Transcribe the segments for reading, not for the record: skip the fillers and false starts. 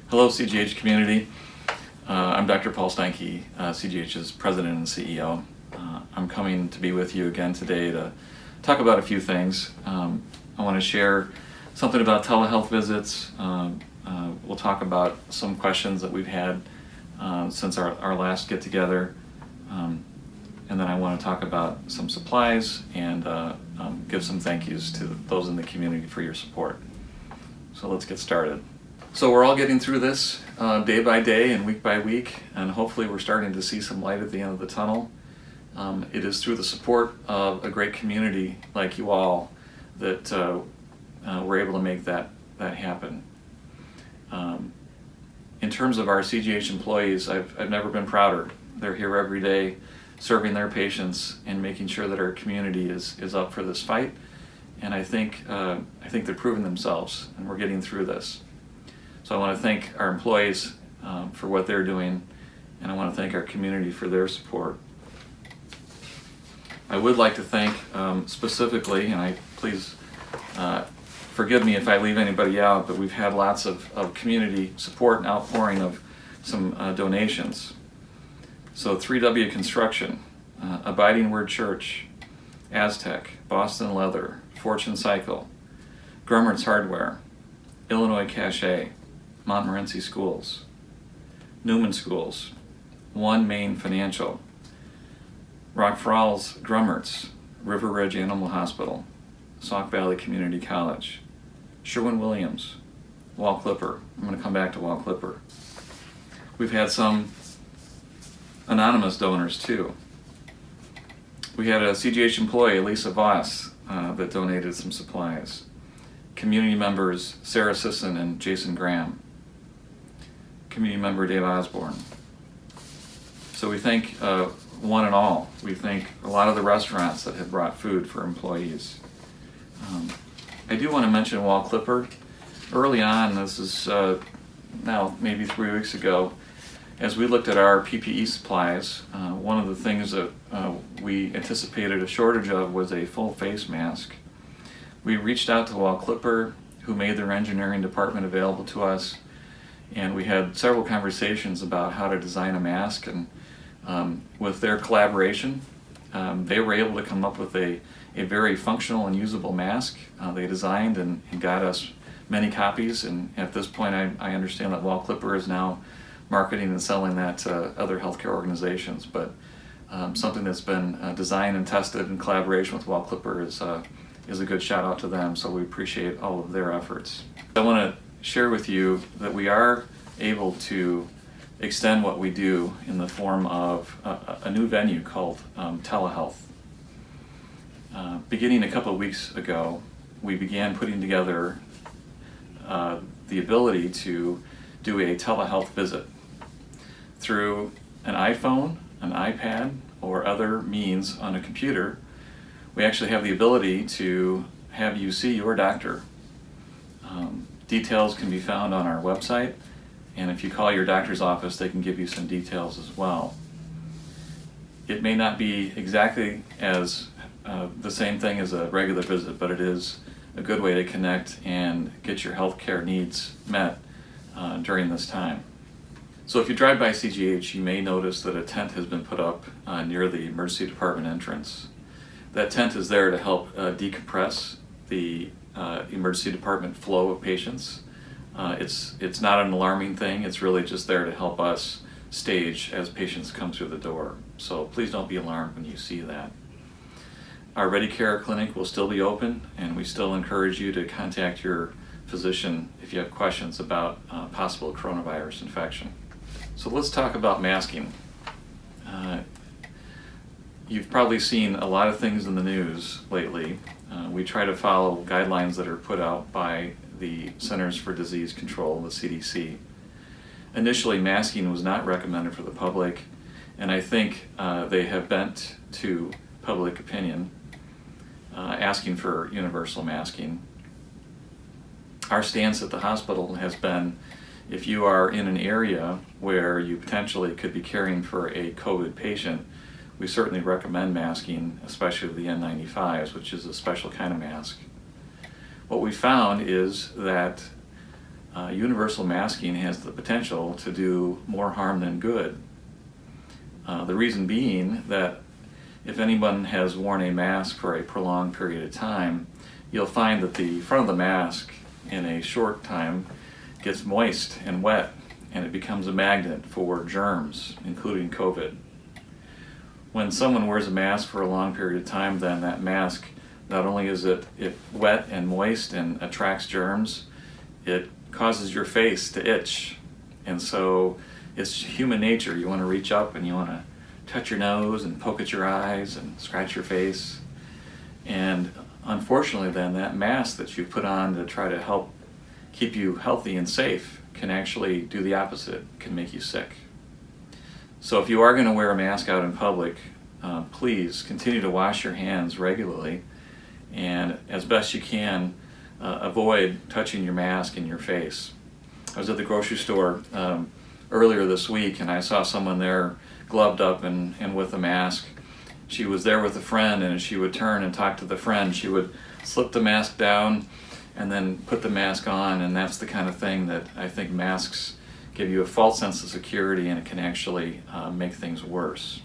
Hello, CGH community. I'm Dr. Paul Steinke, CGH's President and CEO. I'm coming to be with you again today to talk about a few things. I want to share something about telehealth visits. We'll talk about some questions that we've had since our last get-together. And then I want to talk about some supplies and give some thank yous to those in the community for your support. So let's get started. So we're all getting through this day by day and week by week, and hopefully we're starting to see some light at the end of the tunnel. It is through the support of a great community like you all that we're able to make that happen. In terms of our CGH employees, I've never been prouder. They're here every day serving their patients and making sure that our community is up for this fight. And I think they're proving themselves, and we're getting through this. So I want to thank our employees for what they're doing, and I want to thank our community for their support. I would like to thank specifically, and please forgive me if I leave anybody out, but we've had lots of community support and outpouring of some donations. So 3W Construction, Abiding Word Church, Aztec, Boston Leather, Fortune Cycle, Grummer's Hardware, Illinois Cache, Montmorency Schools, Newman Schools, One Main Financial, Rock Falls Grummerts, River Ridge Animal Hospital, Sauk Valley Community College, Sherwin-Williams, Wall Clipper. I'm going to come back to Wall Clipper. We've had some anonymous donors too. We had a CGH employee, Lisa Voss, that donated some supplies. Community members Sarah Sisson and Jason Graham. Community member Dave Osborne. So we thank one and all. We thank a lot of the restaurants that have brought food for employees. I do want to mention Wall Clipper. Early on, this is now maybe 3 weeks ago, as we looked at our PPE supplies, one of the things that we anticipated a shortage of was a full face mask. We reached out to Wall Clipper, who made their engineering department available to us, and we had several conversations about how to design a mask, and with their collaboration, they were able to come up with a very functional and usable mask. They designed and got us many copies, and at this point I understand that Wall Clipper is now marketing and selling that to other healthcare organizations, but something that's been designed and tested in collaboration with Wall Clipper is a good shout out to them, so we appreciate all of their efforts. I want to share with you that we are able to extend what we do in the form of a new venue called Telehealth. Beginning a couple of weeks ago, we began putting together the ability to do a telehealth visit through an iPhone, an iPad, or other means on a computer. We actually have the ability to have you see your doctor. Details can be found on our website, and if you call your doctor's office, they can give you some details as well. It may not be exactly as the same thing as a regular visit, but it is a good way to connect and get your healthcare needs met during this time. So if you drive by CGH, you may notice that a tent has been put up near the emergency department entrance. That tent is there to help decompress the emergency department flow of patients. It's not an alarming thing, it's really just there to help us stage as patients come through the door. So please don't be alarmed when you see that. Our Ready Care Clinic will still be open, and we still encourage you to contact your physician if you have questions about possible coronavirus infection. So let's talk about masking. You've probably seen a lot of things in the news lately. We try to follow guidelines that are put out by the Centers for Disease Control, the CDC. Initially, masking was not recommended for the public, and I think they have bent to public opinion, asking for universal masking. Our stance at the hospital has been, if you are in an area where you potentially could be caring for a COVID patient, we certainly recommend masking, especially the N95s, which is a special kind of mask. What we found is that universal masking has the potential to do more harm than good. The reason being that if anyone has worn a mask for a prolonged period of time, you'll find that the front of the mask in a short time gets moist and wet, and it becomes a magnet for germs, including COVID. When someone wears a mask for a long period of time, then that mask, not only is it wet and moist and attracts germs, it causes your face to itch. And so it's human nature. You want to reach up and you want to touch your nose and poke at your eyes and scratch your face. And unfortunately then, that mask that you put on to try to help keep you healthy and safe can actually do the opposite, can make you sick. So if you are going to wear a mask out in public, please continue to wash your hands regularly, and as best you can, avoid touching your mask in your face. I was at the grocery store earlier this week, and I saw someone there gloved up and with a mask. She was there with a friend, and as she would turn and talk to the friend, she would slip the mask down and then put the mask on, and that's the kind of thing that I think masks give you a false sense of security, and it can actually make things worse.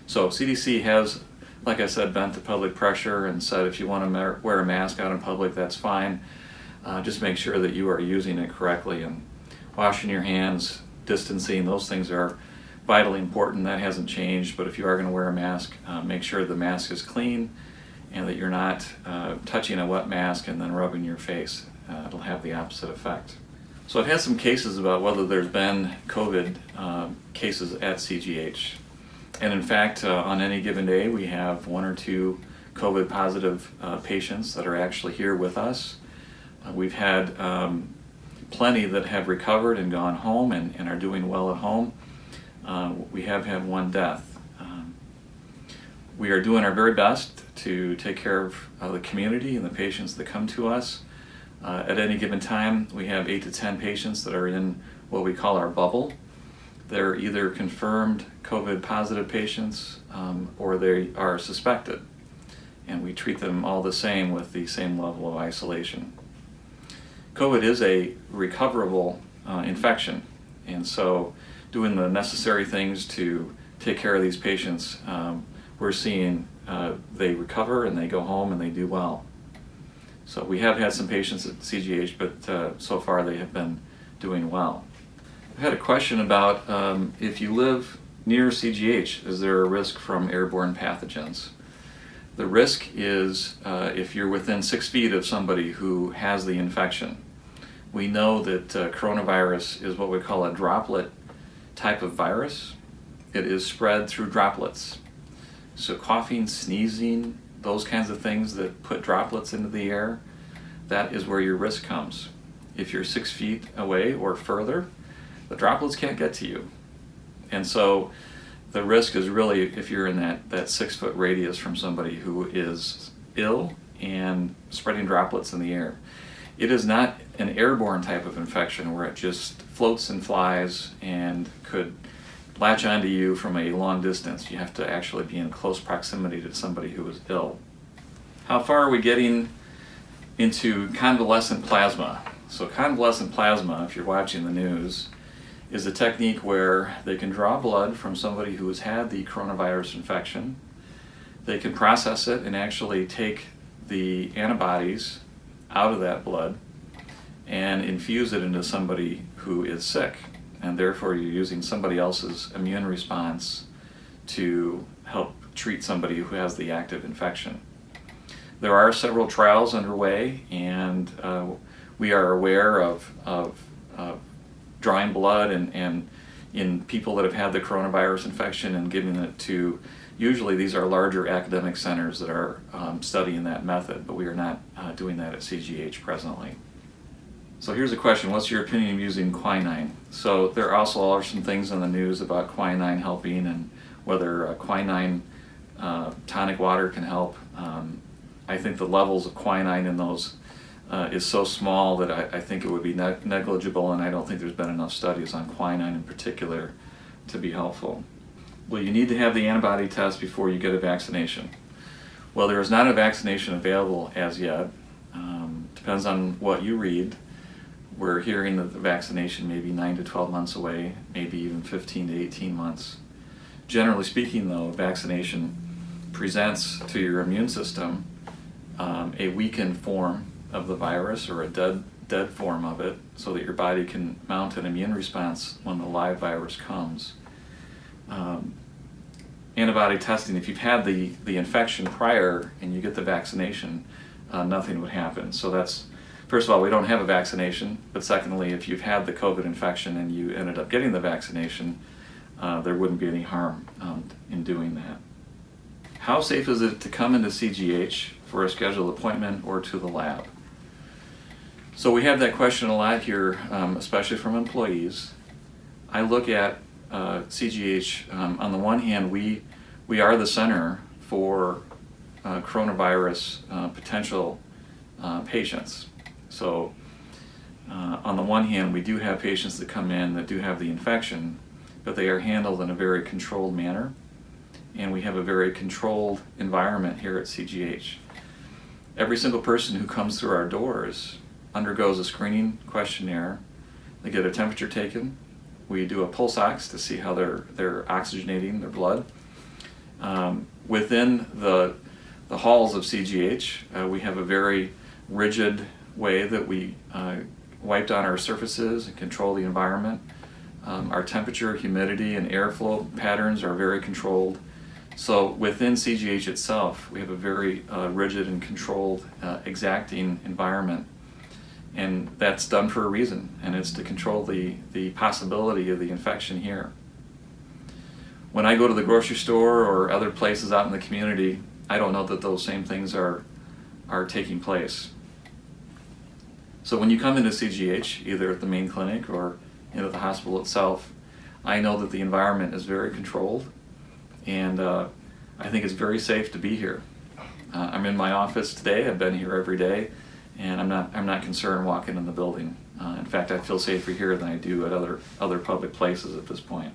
So CDC has, like I said, bent to public pressure and said if you want to wear a mask out in public, that's fine. Just make sure that you are using it correctly, and washing your hands, distancing, those things are vitally important. That hasn't changed, but if you are going to wear a mask, make sure the mask is clean and that you're not touching a wet mask and then rubbing your face. It'll have the opposite effect. So I've had some cases about whether there's been COVID cases at CGH. And in fact, on any given day, we have 1 or 2 COVID positive patients that are actually here with us. We've had plenty that have recovered and gone home and are doing well at home. We have had 1 death. We are doing our very best to take care of the community and the patients that come to us. At any given time, we have 8 to 10 patients that are in what we call our bubble. They're either confirmed COVID positive patients or they are suspected, and we treat them all the same with the same level of isolation. COVID is a recoverable infection, and so doing the necessary things to take care of these patients, we're seeing they recover and they go home and they do well. So we have had some patients at CGH, but so far they have been doing well. I had a question about if you live near CGH, is there a risk from airborne pathogens? The risk is if you're within 6 feet of somebody who has the infection. We know that coronavirus is what we call a droplet type of virus. It is spread through droplets. So coughing, sneezing, those kinds of things that put droplets into the air, that is where your risk comes. If you're 6 feet away or further, the droplets can't get to you. And so the risk is really if you're in that 6 foot radius from somebody who is ill and spreading droplets in the air. It is not an airborne type of infection where it just floats and flies and could latch onto you from a long distance. You have to actually be in close proximity to somebody who is ill. How far are we getting into convalescent plasma? So convalescent plasma, if you're watching the news, is a technique where they can draw blood from somebody who has had the coronavirus infection. They can process it and actually take the antibodies out of that blood and infuse it into somebody who is sick. And therefore you're using somebody else's immune response to help treat somebody who has the active infection. There are several trials underway, and we are aware of drawing blood and in people that have had the coronavirus infection and giving it to, usually these are larger academic centers that are studying that method, but we are not doing that at CGH presently. So here's a question: what's your opinion of using quinine? So there also are some things in the news about quinine helping and whether quinine tonic water can help. I think the levels of quinine in those is so small that I think it would be negligible, and I don't think there's been enough studies on quinine in particular to be helpful. Well, you need to have the antibody test before you get a vaccination. Well, there is not a vaccination available as yet. Depends on what you read. we're hearing that the vaccination may be 9 to 12 months away, maybe even 15 to 18 months. Generally speaking, though, vaccination presents to your immune system a weakened form of the virus, or a dead form of it, so that your body can mount an immune response when the live virus comes. Antibody testing, if you've had the infection prior and you get the vaccination, nothing would happen. So that's, first of all, we don't have a vaccination, but secondly, if you've had the COVID infection and you ended up getting the vaccination, there wouldn't be any harm in doing that. How safe is it to come into CGH for a scheduled appointment or to the lab? So we have that question a lot here, especially from employees. I look at CGH, on the one hand, we are the center for coronavirus potential patients. So on the one hand, we do have patients that come in that do have the infection, but they are handled in a very controlled manner, and we have a very controlled environment here at CGH. Every single person who comes through our doors undergoes a screening questionnaire. They get a temperature taken. We do a pulse ox to see how they're oxygenating their blood. Within the halls of CGH, we have a very rigid way that we wipe down our surfaces and control the environment. Our temperature, humidity, and airflow patterns are very controlled. So within CGH itself, we have a very rigid and controlled, exacting environment. And that's done for a reason, and it's to control the possibility of the infection here. When I go to the grocery store or other places out in the community, I don't know that those same things are taking place. So when you come into CGH, either at the main clinic or into the hospital itself, I know that the environment is very controlled, and I think it's very safe to be here. I'm in my office today. I've been here every day, and I'm not concerned walking in the building. In fact, I feel safer here than I do at other public places at this point.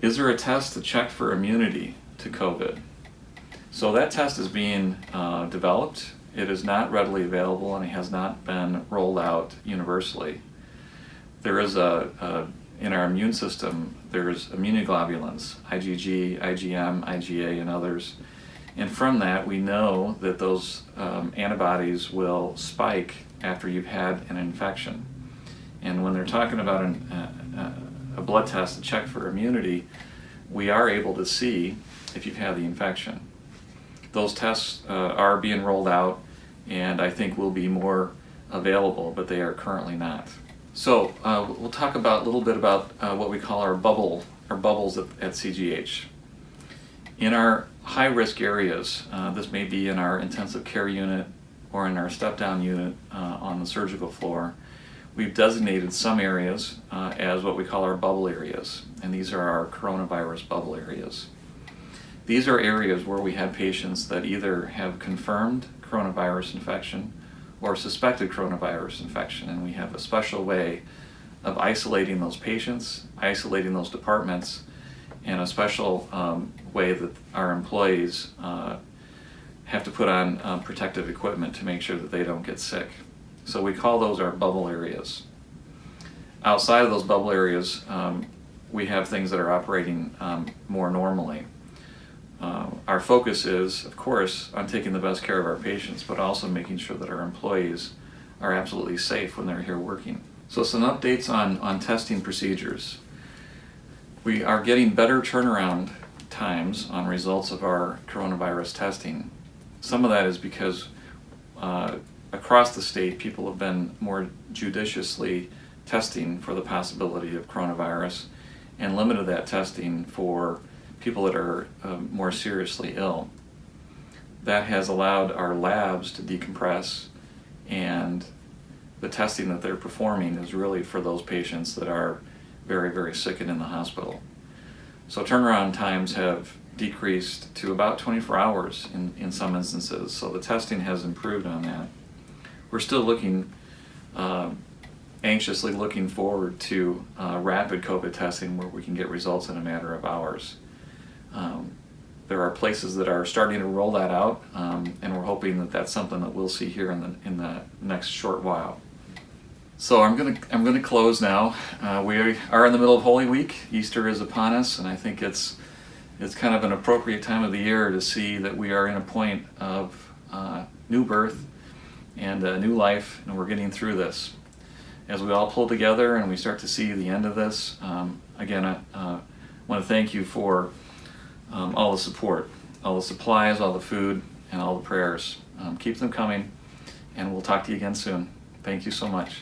Is there a test to check for immunity to COVID? So that test is being developed. It is not readily available, and it has not been rolled out universally. There is in our immune system, there's immunoglobulins, IgG, IgM, IgA, and others. And from that, we know that those antibodies will spike after you've had an infection. And when they're talking about a blood test to check for immunity, we are able to see if you've had the infection. Those tests are being rolled out, and I think will be more available, but they are currently not. So we'll talk a little bit about what we call our bubbles at CGH. In our high-risk areas, this may be in our intensive care unit or in our step-down unit on the surgical floor, we've designated some areas as what we call our bubble areas, and these are our coronavirus bubble areas. These are areas where we have patients that either have confirmed coronavirus infection or suspected coronavirus infection, and we have a special way of isolating those patients, isolating those departments, and a special way that our employees have to put on protective equipment to make sure that they don't get sick. So we call those our bubble areas. Outside of those bubble areas, we have things that are operating more normally. Our focus is, of course, on taking the best care of our patients, but also making sure that our employees are absolutely safe when they're here working. So some updates on testing procedures. We are getting better turnaround times on results of our coronavirus testing. Some of that is because across the state, people have been more judiciously testing for the possibility of coronavirus and limited that testing for people that are more seriously ill. That has allowed our labs to decompress, and the testing that they're performing is really for those patients that are very, very sick and in the hospital. So turnaround times have decreased to about 24 hours in some instances, so the testing has improved on that. We're still anxiously looking forward to rapid COVID testing where we can get results in a matter of hours. There are places that are starting to roll that out, and we're hoping that that's something that we'll see here in the next short while. So I'm gonna close now. We are in the middle of Holy Week. Easter is upon us, and I think it's kind of an appropriate time of the year to see that we are in a point of new birth and a new life, and we're getting through this. As we all pull together and we start to see the end of this, again, I want to thank you for all the support, all the supplies, all the food, and all the prayers. Keep them coming, and we'll talk to you again soon. Thank you so much.